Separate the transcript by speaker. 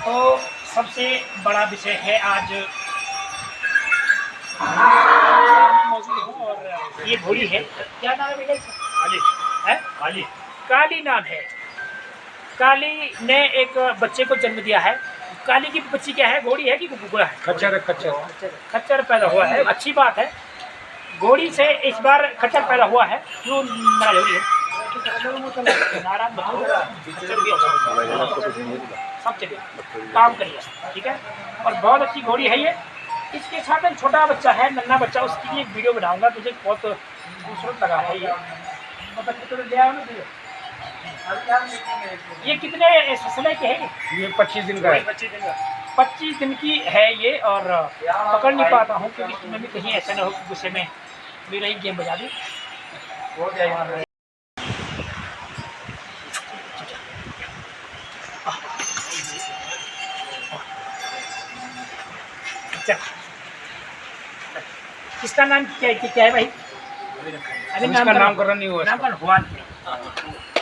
Speaker 1: तो सबसे बड़ा विषय है आज मौजूद हूँ और ये घोड़ी है। क्या नाम है बेटा इसका? काली है। काली काली नाम है। काली ने एक बच्चे को जन्म दिया है। काली की बच्ची क्या है? घोड़ी है कि कुकुरा है?
Speaker 2: खच्चर खच्चर
Speaker 1: खच्चर पैदा हुआ है। अच्छी बात है। घोड़ी से इस बार खच्चर पैदा हुआ है। क्यों नाराज हो रही है? नाराज मत हो। खच्चर भी अच्छा सब चलिए काम करिए, ठीक है। और बहुत अच्छी घोड़ी है ये। इसके साथ एक छोटा बच्चा है, नन्हा बच्चा, उसकी भी एक वीडियो बनाऊंगा। मुझे बहुत खूबसूरत लगा है ये। ये कितने समय के है?
Speaker 2: ये 25 दिन का है।
Speaker 1: 25 दिन की है ये। और पकड़ नहीं पाता हूँ क्योंकि इसमें भी कहीं ऐसा ना हो कि गुस्से में मेरा ही गेम बजा दी। किसका नाम क्या है भाई?
Speaker 2: अभी नामकरण नहीं हुआ।
Speaker 1: नामकरण हुआ नहीं।